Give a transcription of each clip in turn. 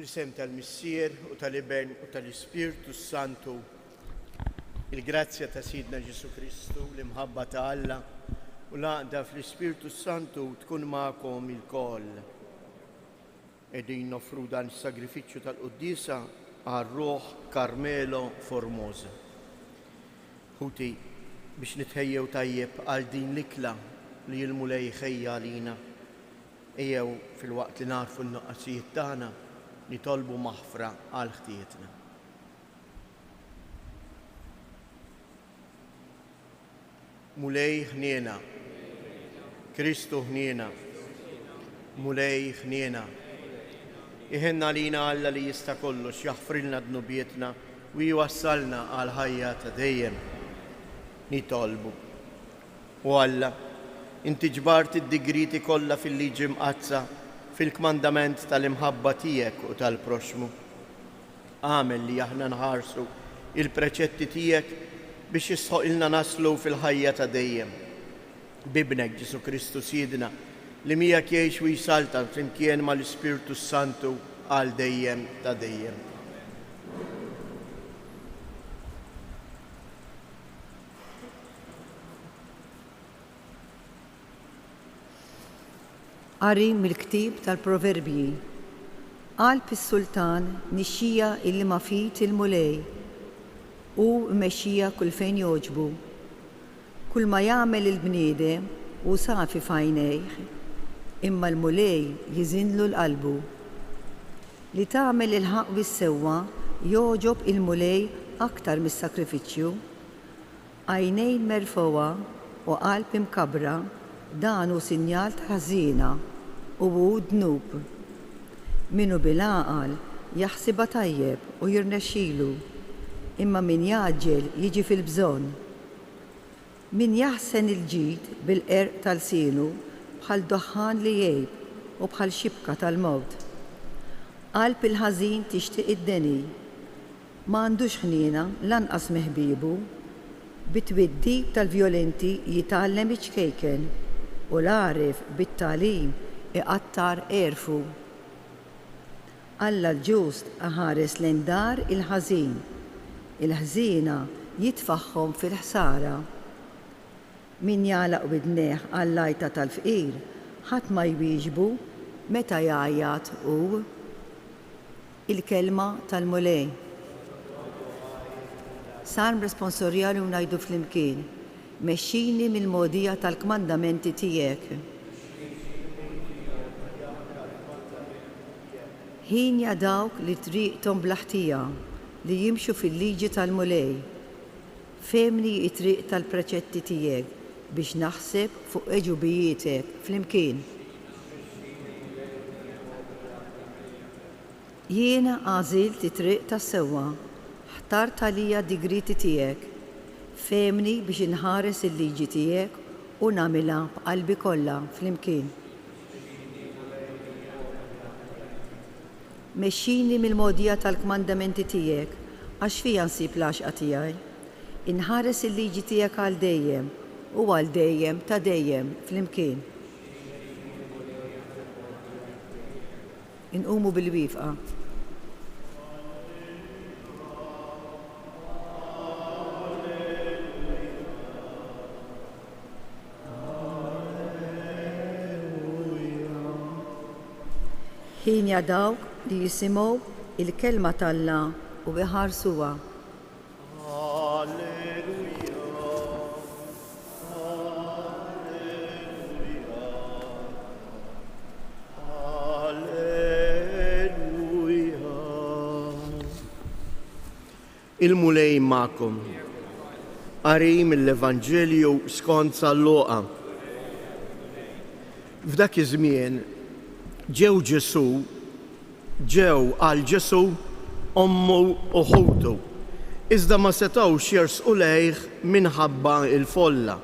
Fl-isem tal-Missier u tal-Ibn u tal-Ispirtu Santu, il-grazzja ta' Sidna Ġesu Kristu, l-imħabba ta' Alla u l-għaqda fl-Ispirtu Santu tkun ma'kom il-koll. Edin nofru dan is-sagrifiċċju tal-Quddisa għar-Ruħ Karmelo Formosa. Ħuti biex nitħejjew tajjeb għal din l-ikla li l-mulej ħejja għalina. Ejjew fil-waqt li narfu n-nuqqasijiet tagħna nitolbu maħfra għal ħtietna. Mulej ħniena, Kristu ħniena, mulej ħniena. Iħenna lina Alla li jista' kollox jaħfrilna dnubietna u jwassalna għal ħajja ta' dejjem. Nitolbu. U Alla, inti ġbart id-digriti kollha fil-liġi mqazza fil-kmandament tal-imħabba tiegħek u tal-proxmu. Għamel li aħna nħarsu il-preċetti tiegħek biex jisħoqilna naslu fil-ħajja ta' dejjem. Bibnek Ġesu Kristu Sidna li miegħek jgħix u jsalta flimkien mal-Ispirtu Santu għal dejjem ta' dejjem. Qari mill-ktib tal-Proverbji. Qalb is-sultan nixxija illi ma fit il-mulej u mmexxija kull fejn jogħġbu. Kull ma jagħmel il-bniedem u safi f'għajnejh, imma l-mulej jiżinlu l-qalbu. Li tagħmel il-ħaq bis-sewwa jogħġob il-mulej aktar mis-sakrifiċċju. Għajnejn merfuwa u qalb imkabbra dan hu sinjal ta' ħażina u dnub. Minu bil-għaqal jaħsibha tajjeb u jirnexxielu, imma min jaġġel jiġi fil-bżonn. Min jaħsen il-ġid bil-qerq tal-sienu bħal doħħan li jgħib u bħal xibka tal-mewt. Qalb il-ħażin tixtieq id-deni, m'għandux ħniena lanqas meħbiebu, bit-twiddib tal-vjolenti jitgħallem iċkejken u l-għarif bit-tagħlim iqattar qerfu. Alla l-ġust ħares lejn dar il-ħażin, il-ħżiena jitfaħħom fil-ħsara. Min jagħlaq widnejh għall-għajta tal-fqir ħadd ma jwieġbu meta jgħajjat hu. Il-kelma tal-mulej. Sarm responsorjali u ngħidu flimkien, mexxini mill-mogħdija tal-kmandamenti tiegħek. Ħinja dawk li triqthom bl-aħtija li jimxu fil-liġi tal-mulej. Femni t-triq tal-preċetti tiegħek biex naħseb fuq eġubijietek flimkien. Jiena għażilt it-triq tas-sewwa, ħtart għalija digriti tiegħek. Femni biex inħares il-liġi tiegħek u nagħmilha b'qalbi kollha flimkien. Mexxini mill-mogħdija tal-kmandamenti tiegħek għax fija nsib l-għaxqa tiegħi. Inħares il-liġi tiegħek għal dejjem u għal dejjem ta' dejjem flimkien. Inqumu bil-wifqa. Ħinja dawk li jisimgħu il-kelma tal-Alla u iħarsuha. Alleluja, alleluja, alleluja. Il-mulej ma'kom. Qari mill-Evanġelju skont Luqa. F'dak iż-żmien ġew għal Ġesu ommu u ħutu, iżda ma setgħux jersqu lejh minħabba l-folla.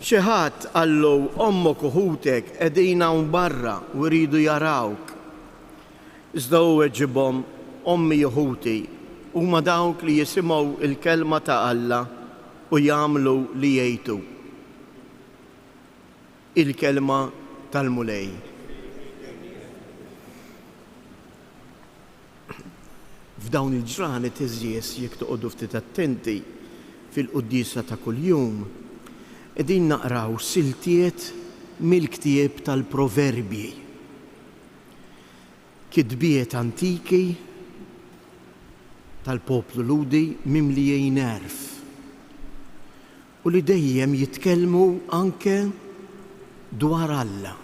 Xi ħadd qallu ommok u ħutek qegħdin hawn barra u jridu jarawk. Iżda hu weġibhom ommi u ħuti huma dawk li jisimgħu l-kelma ta' Alla u jagħmlu li jgħidu. Il-kelma tal-mulej. f'dawn il-ġranet iżjes jekk toqgħodu ftit attenti fil-qudiesa ta' kuljum, qegħdin naqraw siltiet mill-ktieb tal-Proverbji. Kitbiet antiki tal-poplu ludi mimlijin nerf u li dejjem jitkellmu anke dwar Alla.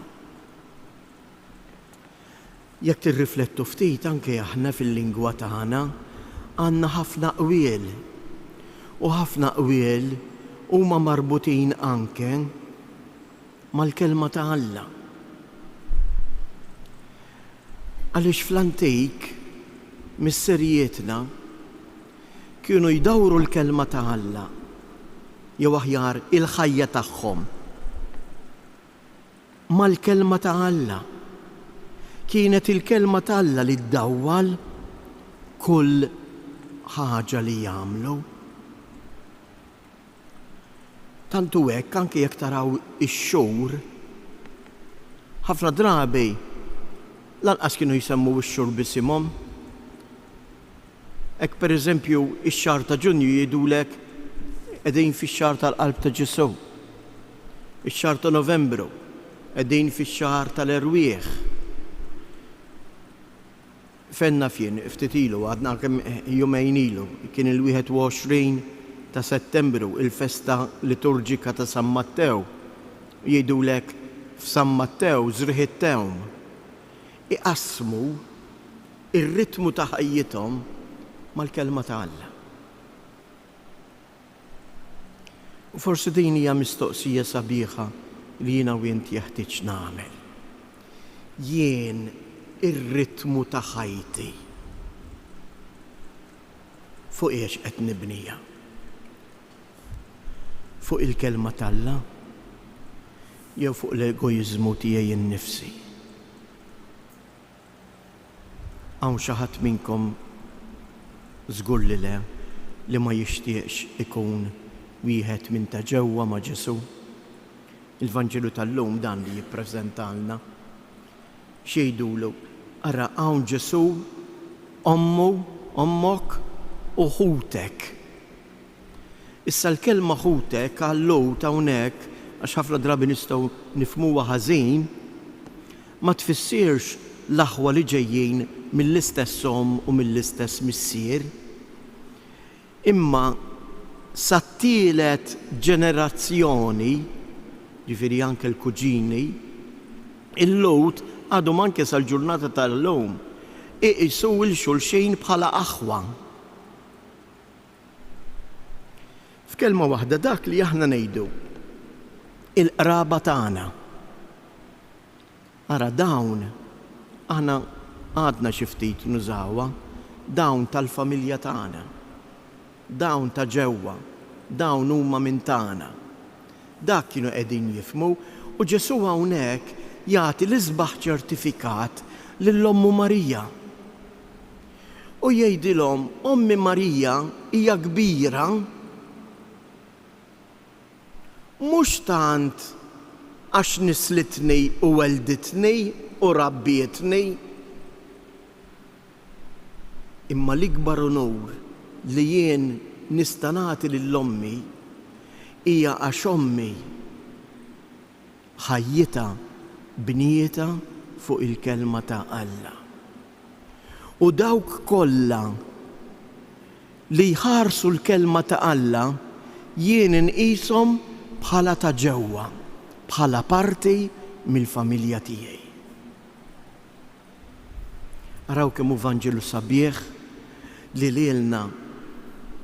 Jekk tirriflettu ftit anke aħna fil-lingwa tagħna għandna ħafna qwiel u ħafna qwiel huma marbutin anke mal-kelma ta' Alla. Għaliex fl-antik mis-serjietna kienu jdawru l-kelma ta' Alla jew aħjar il-ħajja tagħhom mal-kelma ta' Alla. Kienet il-kelma ta' Alla li ddawwal kull ħaġa li jagħmlu. Tantu hekk anke jekk taraw ix-xhur ħafna drabi lanqas kienu jsemmu x-xhur bisimhom. Hekk pereżempju ix-xahar ta' Ġunju jgħidulek qegħdin fix-xahar tal-qalb ta' Ġesu. Ix-xahar ta' Novembru qegħdin fix-xahar tal-Erwieħ. Fenna fien ftit ilu għadna kemm jumejn ilu kien il-21 ta' Settembru il-festa liturġika ta' San Mattew. Jgħidulek f'San Mattew żrieħ it-tewm. Iqassmu ir-ritmu ta' ħajjithom mal-kelma ta' Alla. U forsi din hija mistoqsija sabiħa li jiena u int jeħtieġ nagħmel. Jien ir-ritmu ta' ħajti fuq ex qed nibnija? Fuq il-kelma ta' Alla jew fuq l-egoiżmu tiegħi innifsi? Hawn xi ħadd minnkom żgur li le li ma jixtieqx ikun wieħed minn ta' ġewwa ma' Ġesu. Il-Vanġelu tal-lum dan li jippreżentalna xejdulu ara hawn Ġesu, ommu, ommok u ħutek. Issa l-kelma ħutek għallut hawnhekk għax ħafna drabi nistgħu nifhmuha ħażin ma tfissirx l-aħwa li ġejjin mill-istess omm u mill-istess missier, imma sat-tielet ġenerazzjoni, ġifieri anke l-kuġini, il-Lut għadhom anke sal-ġurnata tal-lum iqisu l-xulxejn bħala aħwa. F'kelma waħda dak li aħna ngħidu il-qraba tagħna. Ara dawn aħna għadna xi ftit nużawha, dawn tal-familja tagħna, dawn ta' ġewwa, dawn huma minn tagħna. Dak kienu qegħdin jifhmu u Ġesu hawnhekk jagħti l-isbaħ ċertifikat lill-Ommu Marija. U jgħidilhom Ommi Marija hija kbira mhux tant għax nislitni u welditni u rabbietni, imma l-ikbar onur li jien nista' nagħti lill-ommi hija għax ommi ħajjita bnieta fuq il-kelma ta' Alla. U dawk kollha li jħarsu l-kelma ta' Alla jien inqishom bħala ta' ġewwa, bħala parti mill-familja tiegħi. Araw kemm hu Vanġelu sabiħ li lilna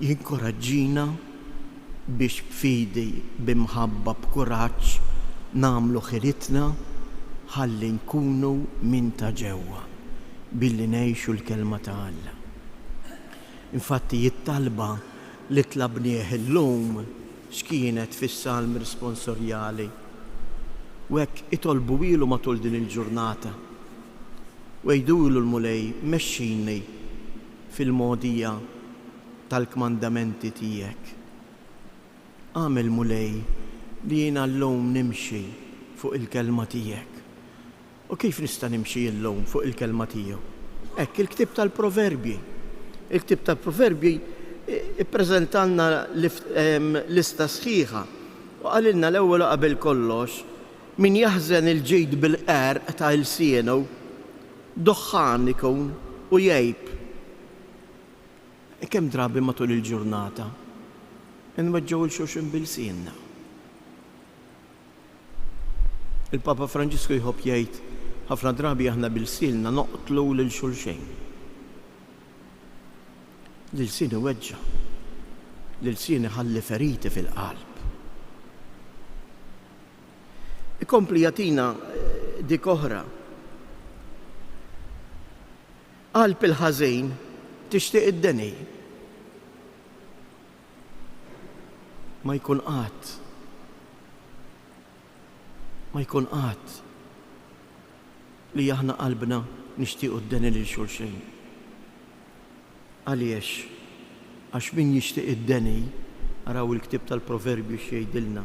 jinkoraġġina biex b'fidi b'imħabba b'kuraġġ nagħmlu ħiritna ħalli nkunu minn ta' ġewwa billi ngħixu l-kelma ta' Alla. Infatti jittalba li tlabnieh illum x'kienet fis-salm responsorjali u hekk itolbu ilu matul din il-ġurnata u jgħidulu l-mulej mexxini fil-mogħdija tal-kmandamenti tiegħek. Għamel mulej li jiena llum nimxi fuq il-kelma tiegħek. U kif nista' nimxi llum fuq il-kelma tiegħu? Hekk il-ktieb tal-Proverbji Il-ktib tal-Proverbji ippreżentalna lista sħiħa u qalilna l-ewwel qabel kollox min jaħżen il-ġid bil-qerq ta' ilsienu doħħan ikun u jgħib. Kemm drabi matul il-ġurnata nweġġgħu l-xulxin bil-sienna. Il-Papa Franġisku jħobb jgħid ħafna drabi aħna bil-sienna noqtlu lil xulxin. L-ilsien iweġġa, l-ilsien iħalli feriti fil-qalb. Ikompli jagħtina dik oħra. Qalb il-ħażin tixtieq id-deni. Ma jkun qatt. Ma jkun qatt li aħna qalbna nixtiequ id-deni lil xulxin. Għaliex? Għax min jixtieq id-deni, araw il-ktib tal-Proverbju x'jgħidilna,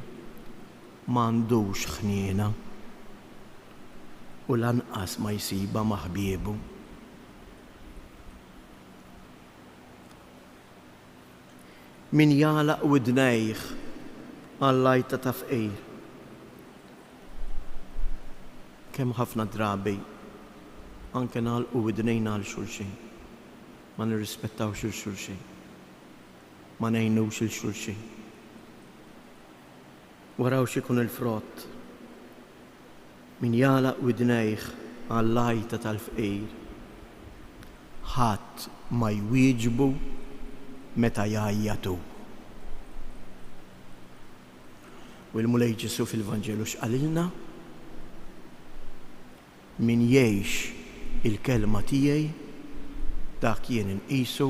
m'għandux ħniena u lanqas ma jsiba ma' ħbiebu. Min jagħlaq widnejh għall-lajta ta' fqir. Kemm ħafna drabi anke nagħlqu widnejna għal xulxin. Ma nirrispettawx il-xulxin. Ma ngħinux il-xulxin. Waraw x'ikun il-frott. Min jagħlaq widnejh għall-lajta tal-fqir. Ħadd ma jwieġbu meta jgħajjatu. U l-Mulej Ġesu fil-Vanġelu x'qalilna? Min jgħix il-kelma tiegħi dak jien inqisu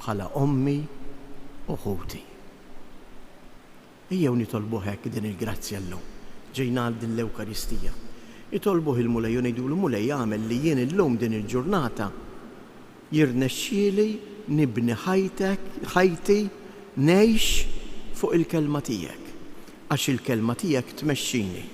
bħala ommi u ħuti. Ejjew nitolbu hekk din il-grazzja llum. Ġejna għal din l-Ewkaristija. Itolbuh il-Mulej u ngħidulu Mulej għamel li jien illum din il-ġurnata jirnexxieli nibni ħajti ngħix fuq il-kelma tiegħek. Għax il-kelma tiegħek tmexxini.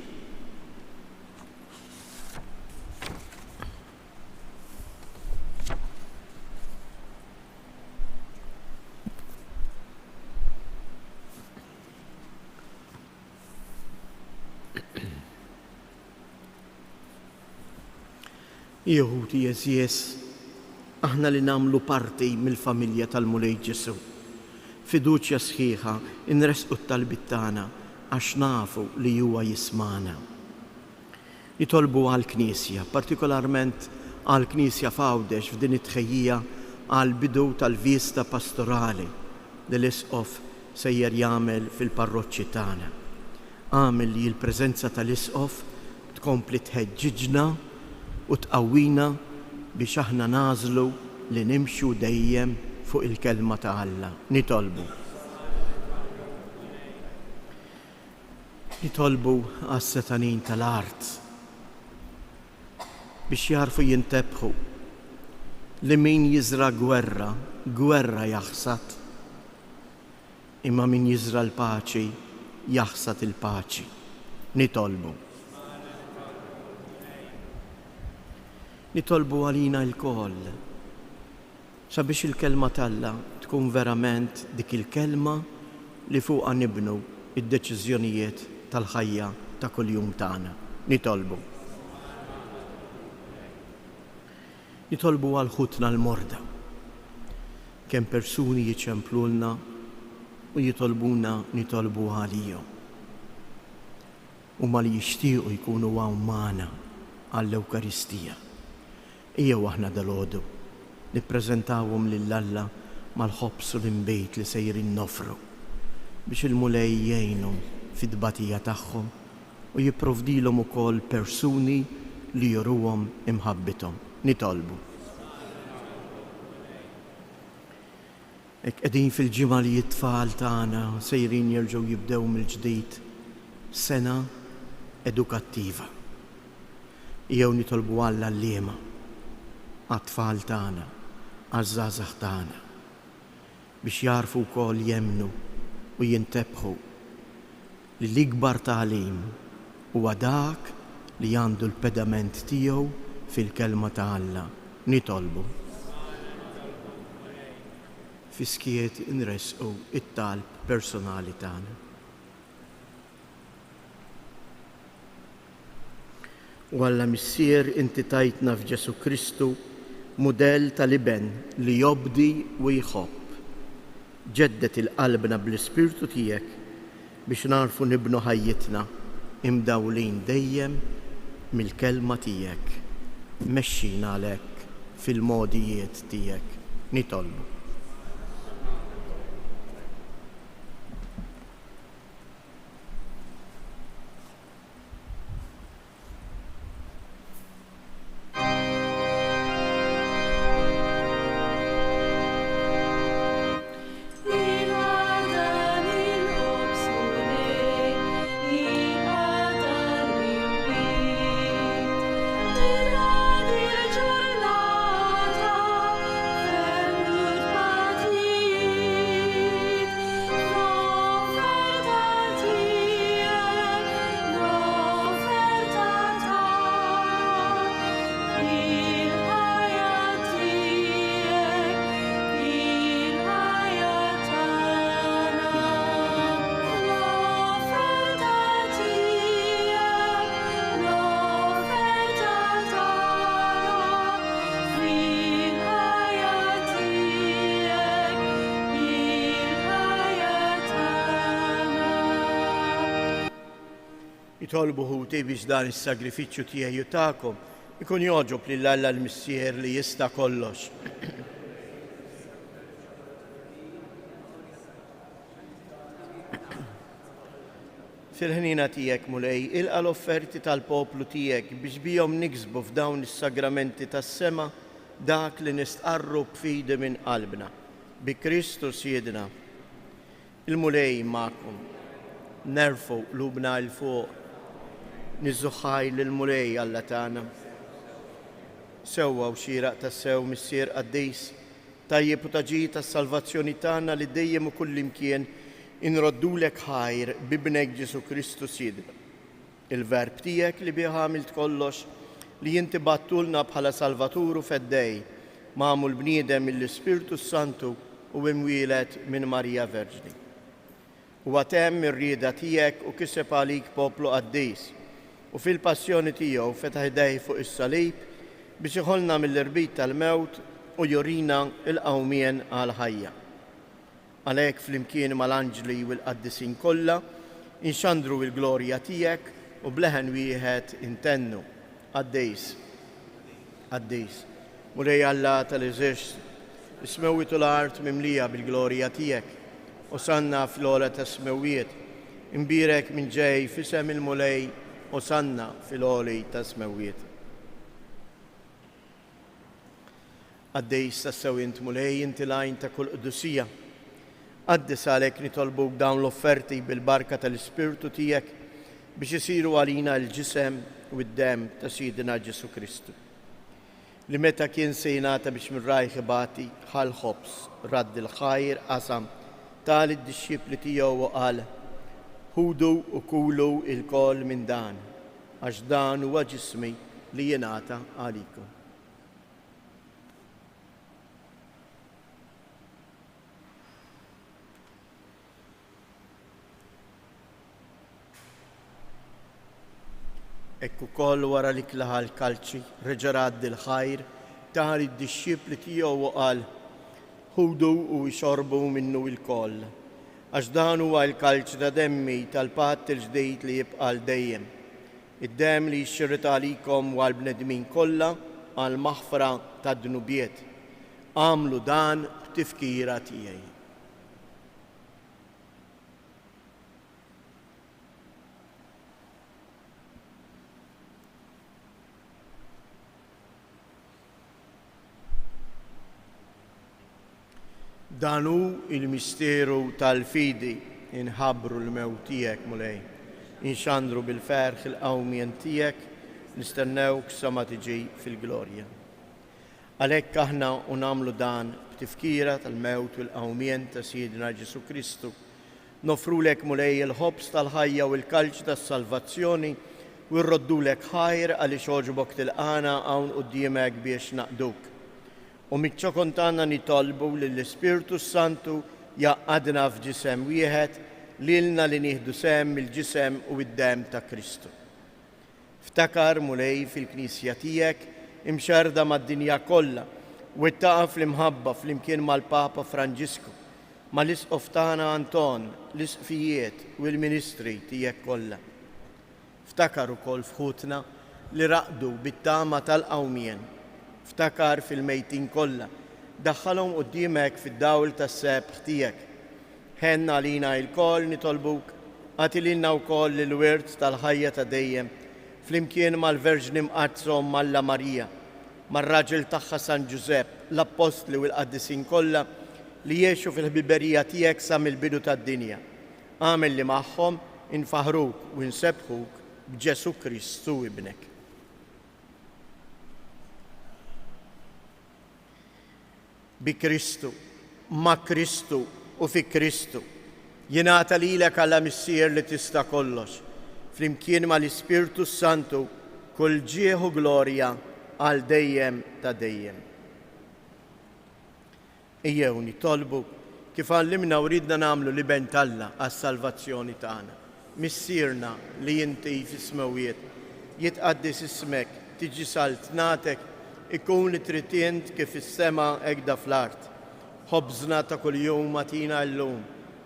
Jeħudi jeżies, aħna li nagħmlu parti mill-familja tal-Mulej Ġesu. Fiduċja sħiħa inresqu t-talbit tagħna għax nafu li huwa jismana. Nitolbu għall-Knisja, partikolarment għall-Knisja f'Għawdex f'din it-tħejjija għall-bidu tal-vista pastorali li l-Isqof sejjer jagħmel fil-parroċċi tagħna. Għamel li l-preżenza tal-Isqof tkompli tħeġġiġna u tqawwina biex aħna nażlu li nimxu dejjem fuq il-kelma ta' Alla. Nitolbu għas-setanin tal-art biex jarfu jintebħu li min jiżra gwerra jaħsad, imma min jiżra l-paċi jaħsad il-paċi. Nitolbu għalina l-koll sabiex il-kelma tal-Alla tkun verament dik il-kelma li fuqha nibnu id-deċiżjonijiet tal-ħajja ta' kuljum tagħna. Nitolbu għal ħutna l-morda. Kemm persuni jiċemplulna u jitolbuna nitolbu għalihom. Huma li jixtiequ jkunu hawn magħna għall-Ewkaristija. Ejjew aħna dalgħodu nippreżentawhom lill-Alla mal-ħobbs u l-imbejt li sejrin nofru biex il-Mulej jgħinhom fid-tbatija tagħhom u jipprovdilhom ukoll persuni li juruhom imħabbithom. Nitolbu. Hekk qegħdin fil-ġimgħa li t-tfal tagħna sejrin jerġgħu jibdew mill-ġdid sena edukattiva. Jew nitolbu għall-għalliema għat-tfal tagħna, għaż-żgħażagħ tagħna biex jarfu wkoll jemmnu u jintebħu li l-ikbar tagħlim huwa dak li għandu l-pedament tiegħu fil-kelma ta' Alla. Nitolbu. fiskiet inresqu it-talb personali tagħna. U Alla missier inti tajtna f'Ġesu Kristu mudell tal-iben li jobdi u jħobb. Ġeddet il-qalbna bl-Ispirtu tiegħek biex narfu nibnu ħajjitna imdawlin dejjem mill-kelma tiegħek. Mexxina għalhekk fil-modijiet tiegħek nitolbu. Jitolbu ħuti biex dan is-sagrifiċċju tiegħi tagħkom ikun joġob lil Alla l-Missier li jista' kollox. Fil-ħnina tiegħek mulej, ilqa' l-offerti tal-poplu tiegħek biex bihom niksbu f'dawn is-sagramenti tas-sema dak li nistqarru b'fidi minn qalbna. Bi Kristu Siedna. Il-mulej magħkom. Nerfu qlubna l fuq. Nizzuħħaj l-mulej Alla tagħna. Sewwa u xieraq tas-sew missier qaddejs, tajjeb u taġid tas-salvazzjoni tagħna li dejjem u kullimkien inroddulek ħajr bibnek Ġesu Kristu Siedna. Il-verb tiegħek li bih għamilt kollox li inti battulna bħala Salvaturu feddej, magħmul bniedem mill-Ispirtu Santu u imwieled minn Marija Verġni. U għatem ir-rieda tiegħek u kiseb għalik poplu qaddejs u fil-passjoni tiegħu fetaħ idejh fuq is-salib biex iħollna mill-irbit tal-mewt u jurina l-qawmien għal ħajja. Għalhekk flimkien mal-anġli u l-qaddisin kollha inxandru l-glorja tiegħek u bleħen wieħed intennu. Qaddejs. Qaddejs. Mulej Alla tal-eżerċitu, ismewwiet u l-art mimlija bil-glorja tiegħek. Osanna fil-ola ta' smewiet, imbirek minn ġej fisem il-mulej, osanna fil-oli ta' smewiet. Għaddejs ta' sewint mulej inti lajn ta' kull qdusija. Għaddis għalek nitolbuk dawn l-offerti bil-barka tal-Ispirtu tiegħek biex isiru għalina l-ġisem u d-dem ta' Sidina Ġesu Kristu. Li meta kien sejnata biex mirrajħ ibati ħal ħobs, radd il-ħajr qasam tal id-disċipli tiegħu u qal ħudu u kulu il-kol minn dan, għax dan huwa ġismi li jingħata għalikom. Ekku koll wara li klaħa l-kalċi, reġa' radd il-ħajr, tal id-disċipli tiegħu u qal ħudu u jxorbu minnu il-koll, għax dan huwa l-kalċ ta' demmi tal-patt il-ġdejt li jibqal dejjem. Id-dem li jxirrit għalikom u għal-bnedmin kollha għal maħfra ta' dnubiet. Għamlu dan b'tifkira tiegħi. Danu il-misteru tal-fidi inħabru l-mewt tiegħek mulej. Inxandru bil-ferħ il-qawmien tiegħek, nistennewk sa ma tiġi fil-glorja. Għalhekk aħna u nagħmlu dan b'tifkira tal-mewt u l-qawmien ta' Sidina Ġesu Kristu. Nofrulek mulej il-ħobs tal-ħajja u l-kalċ tas-salvazzjoni u rroddulek ħajr għaliex oġbok tilqana hawn quddiemek biex naqduk. U mitċo kontana nitolbu li l-Ispiritu Santu jaqadna f'ġisem wieħed lilna li nieħdu sem il-ġisem u id-dem ta' Kristu. Ftakar mulej fil-Knisja tiegħek imxarda mad-dinja kollha u ittaqa' fl-imħabba flimkien mal-Papa Franġisku, mal-Isqof tagħna Anton, l-isqfijiet u l-ministri tiegħek kollha. Ftakar ukoll fħutna li raqdu bit-tama tal-qawmien. Ftakar fil-mejtin kollha, daħħalhom quddiemek fid-dawl tas-sebħ tiegħek. Ħenna għalina l-koll nitolbuk, għati lilna wkoll l-wirt tal-ħajja ta' dejjem, flimkien mal-Verġni Mqazzhom Malla Marija, mar-raġel tagħha San Ġusepp, l-Apostli u l-Qaddisin kollha li jgħixu fil-ħbiberija tiegħek sa mill-bidu tad-dinja. Għamel li magħhom infaħruk u nsebħuk b'Ġesu Kristu ibnek. Bi Kristu, ma' Kristu u fi Kristu, jingħata lilek Alla Missier li tista' kollox, flimkien mal-Ispirtu Santu kull ġieħ u glorja għal dejjem ta' dejjem. Ejjew nitolbu kif għallimna u ridna nagħmlu li bent Alla għas-salvazzjoni tagħna. Missierna li inti fis-smawiet, jitqaddis ismek, tiġi saltnatek, ikun li tritient kif is-sema hekk fl-art. Ħobżna ta' kuljum atina llum,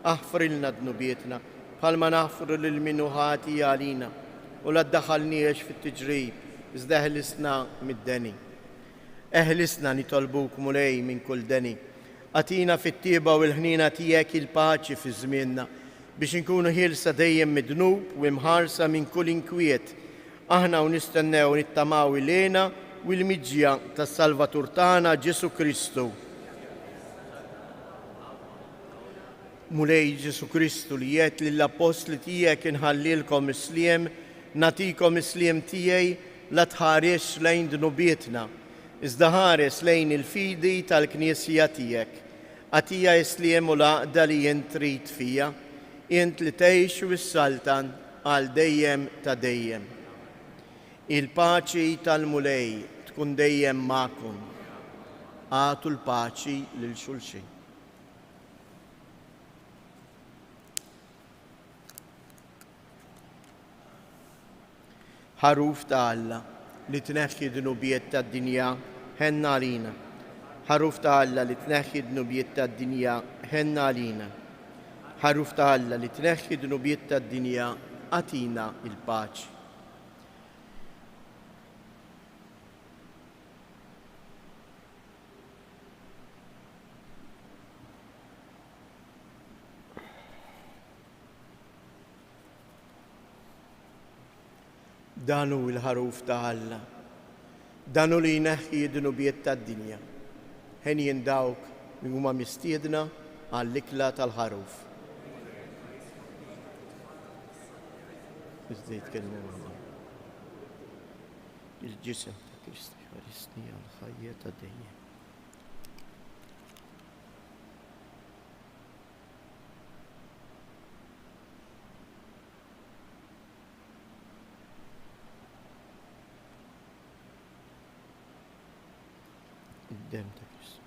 aħfrilna dnubietna, bħalma naħfru lil min hu ħati għalina, u la ddaħħalniex fit-tiġrib, iżda eħlisna mid-deni. Eħlisna nitolbuk mulej minn kull deni, atina fit-tieba u l-ħnina tiegħek il-paċi fi żmienna, biex inkunu ħielsa dejjem midnub u imħarsa minn kull inkwiet, aħna u nistennew nittamaw ilena u l-miġja tas-Salvatur tagħna Ġesu Kristu. Mulej Ġesu Kristu li jgħid lill-Apostli tiegħek inħallilkom isliem, natikom isliem tiegħi la tħares lejn dnubietna, iżda ħares lejn il-fidi tal-Knisja tiegħek. Għatija isliem u l-għaqda li jien trid fija, int li tgħix u s-saltan għal dejjem ta' dejjem. Il-paċi tal-mulej tkun dejjem magħkom. Għatu l-paċi lil xulxin. Ħaruf ta' Alla li tneħħi dnubiet tad-dinja ħenna għalina. Ħaruf ta' Alla li tneħħi dnubiet tad-dinja ħenna għalina. Ħaruf ta' Alla li tneħħi dnubiet tad-dinja għatina il-paċi. Danu il-ħaruf ta' Alla, danu li jneħħi d-dnubiet tad-dinja, ħen jindawk li huma mistiedna għall-ikla tal-ħaruf. Iżdejt kelmu għalla. Il-ġisem ta' Kristi ħarisni għal-ħajja ta' dejjem. Dem ta' Kristu.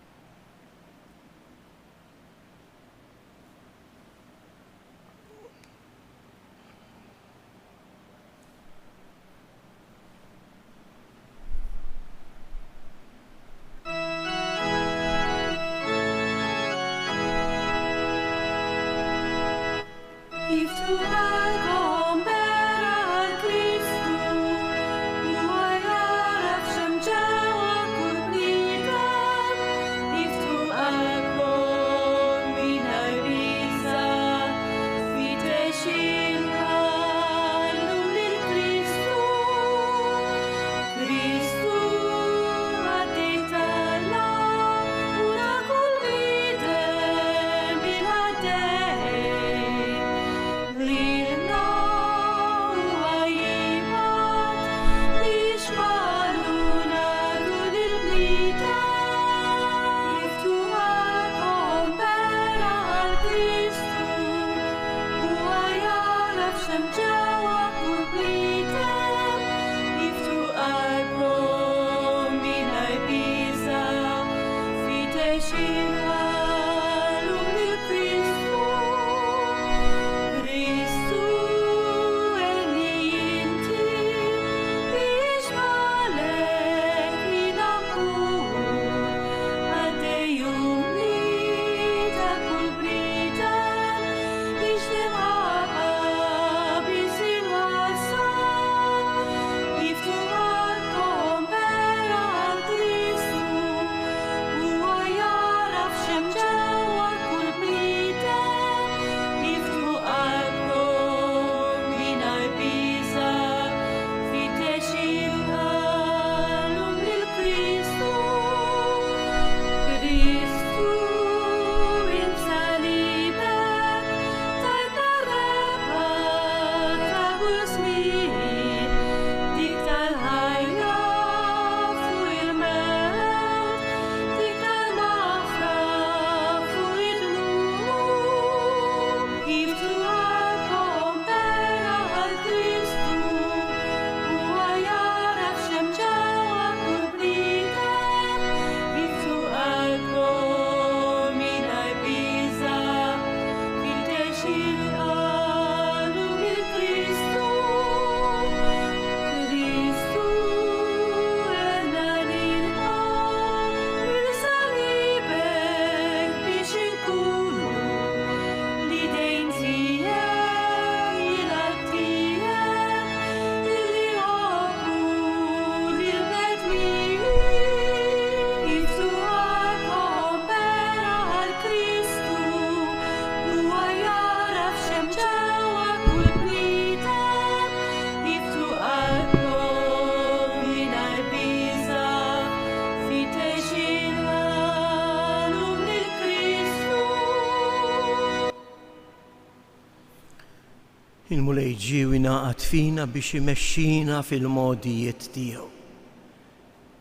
Il-mulej ġiewi naqat fina biex imexxina fil-modijiet tiegħu.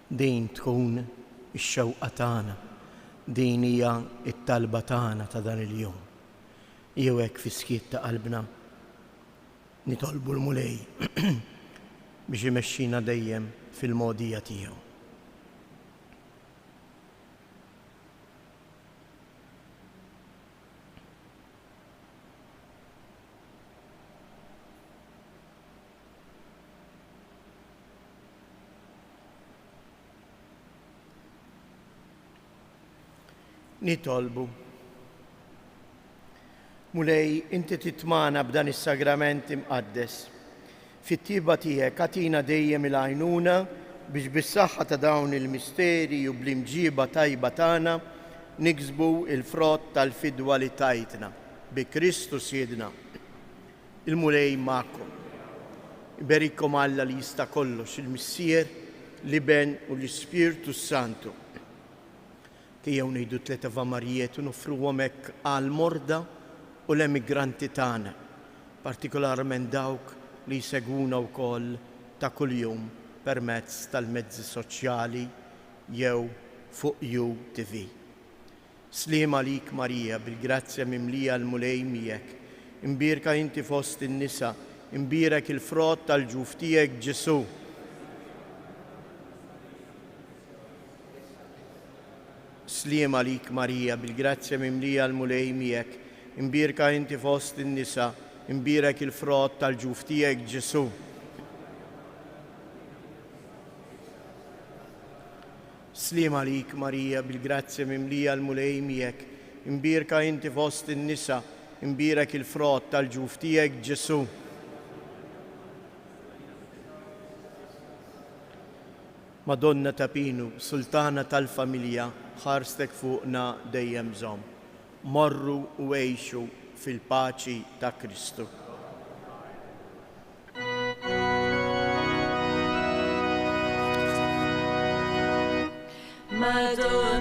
Din tkun ix-xewqa tagħna, din hija t-talba tagħna ta' dan il-jum. Jew hekk fis-skiet ta' qalbna nitolbu l-mulej biex imexxina dejjem fil-modija tiegħu. Nitolbu. Mulej, inti titmana b'dan is-sagrament imqaddes. Fit-tieba tiegħek atina dejjem il-għajnuna biex bis-saħħa ta' dawn il-misteri u bl-imġiba tajba tagħna niksbu il-frott tal-fidwa li tajtna bi Kristu Siedna. Il-mulej magħkom. Iberikom Alla li jista' kollox, il-Missier, l-Iben u l-Ispirtu Santu. Tejjew ngħidu tliet avamarijiet u nofruhom hekk għall-morda u l-emigranti tagħna, partikolarment dawk li jsegwuna wkoll ta' kuljum permezz tal-mezzi soċjali jew fuq UTV. Sliema għalik Marija, bil-grazzja mimlija l-mulej miegħek, imbierka inti fost in-nisa, imbierek il-frott tal-ġuf tiegħek Ġesu. Sliema għalik Marija, bil-grazzja mimlija l-mulej miegħek, imbierka inti fost in-nisa, imbierek il-frott tal-ġuf tiegħek Ġesu. Sliema għalik Marija, bil-grazzja mimlija l-mulej miegħek, imbierka inti fost in-nisa, imbierek il-frott tal-ġuf tiegħek Ġesu. Madonna ta' Pinu, Sultana tal-familja, ħarstek fuqna dejjem żomm. Morru u għejxu fil-paċi ta' Kristu. Madonna